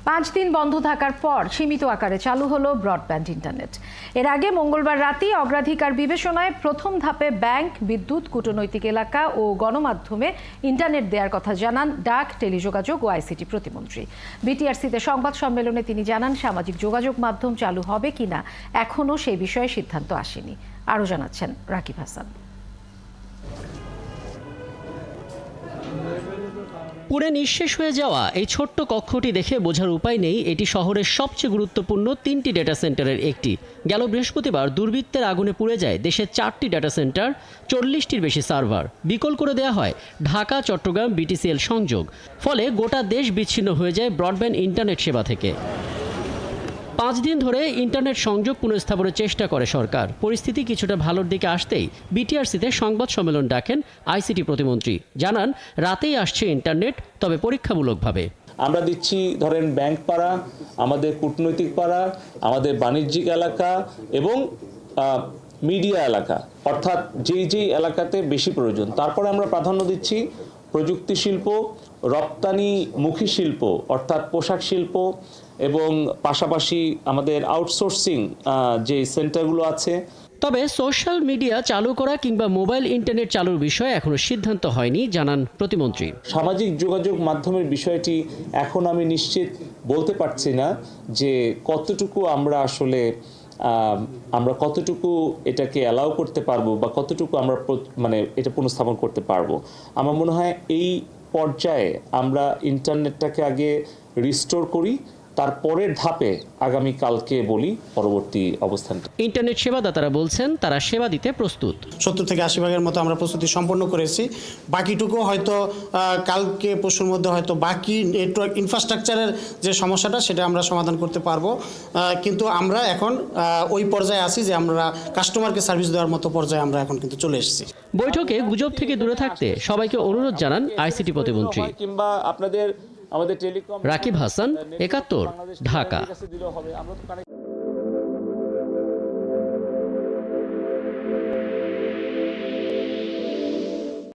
5 দিন বন্ধ থাকার পর সীমিত আকারে চালু হলো ব্রডব্যান্ড ইন্টারনেট। এর আগে মঙ্গলবার রাতেই অগ্রাধিকার বিবেচনায় প্রথম ধাপে ব্যাংক, বিদ্যুৎ, কূটনৈতিক এলাকা ও গণমাধ্যমে ইন্টারনেট দেওয়ার কথা জানান ডাক, টেলিযোগাযোগ ও আইসিটি প্রতিমন্ত্রী। বিটিআরসিতে সংবাদ সম্মেলনে তিনি জানান, সামাজিক যোগাযোগ মাধ্যম চালু হবে কিনা এখনও সেই বিষয়ে সিদ্ধান্ত আসেনি। আরও জানাচ্ছেন রাকিব হাসান। পুরে নিঃশেষ হয়ে যাওয়া এই ছোট্ট কক্ষটি দেখে বোঝার উপায় নেই এটি শহরের সবচেয়ে গুরুত্বপূর্ণ 3টি ডেটা সেন্টারের একটি। গেল বৃহস্পতিবার দুর্বৃত্তের আগুনে পুড়ে যায় দেশের 4টি ডেটা সেন্টার, 40টির বেশি সার্ভার। বিকল করে দেওয়া হয় ঢাকা চট্টগ্রাম বিটিসিএল সংযোগ। ফলে গোটা দেশ বিচ্ছিন্ন হয়ে যায় ব্রডব্যান্ড ইন্টারনেট সেবা থেকে। 5 দিন ধরে ইন্টারনেট সংযোগ পুনঃস্থাপনের চেষ্টা করে সরকার। পরিস্থিতি কিছুটা ভালোর দিকে আসতেই বিটিআরসিতে সংবাদ সম্মেলন ডাকেন আইসিটি প্রতিমন্ত্রী। জানান, রাতেই আসছে ইন্টারনেট, তবে পরীক্ষামূলকভাবে। আমরা দিচ্ছি ধরেন ব্যাংক পাড়া, আমাদের কূটনৈতিক পাড়া, আমাদের বাণিজ্যিক এলাকা এবং মিডিয়া এলাকা, অর্থাৎ যেই এলাকাতে বেশি প্রয়োজন। তারপরে আমরা প্রাধান্য দিচ্ছি প্রযুক্তি শিল্প, রপ্তানিমুখী শিল্প অর্থাৎ পোশাক শিল্প এবং পাশাপাশি আমাদের আউটসোর্সিং যে সেন্টারগুলো আছে। তবে সোশ্যাল মিডিয়া চালু করা কিংবা মোবাইল ইন্টারনেট চালুর বিষয়ে এখনো সিদ্ধান্ত হয়নি, জানান প্রতিমন্ত্রী। সামাজিক যোগাযোগ মাধ্যমের বিষয়টি এখন আমি নিশ্চিত বলতে পারছি না যে কতটুকু আমরা আসলে কতটুকু এটাকে অ্যালাউ করতে পারবো বা কতটুকু আমরা এটা পুনঃস্থাপন করতে পারবো। আমার মনে হয় এই পর্যায়ে আমরা ইন্টারনেটটাকে আগে রিস্টোর করি, তারপরের ধাপে আগামীকালকে বলি পরবর্তী অবস্থানটা। ইন্টারনেট সেবাদাতারা বলছেন তারা সেবা দিতে প্রস্তুত। 70 থেকে 80 ভাগের মতো আমরা প্রস্তুতি সম্পন্ন করেছি। বাকিটুকু হয়তো কালকে পরশুর মধ্যে হয়তো বাকি নেটওয়ার্ক ইনফ্রাস্ট্রাকচারের যে সমস্যাটা সেটা আমরা সমাধান করতে পারবো। কিন্তু আমরা এখন ওই পর্যায়ে আছি যে আমরা কাস্টমারকে সার্ভিস দেওয়ার মতো পর্যায়ে আমরা এখন কিন্তু চলে এসেছি। বৈঠকে গুজব থেকে দূরে থাকতে সবাইকে অনুরোধ জানান আইসিটি প্রতিমন্ত্রী। কিংবা আমাদের টেলিকম। রাকিব হাসান, 71, ঢাকা।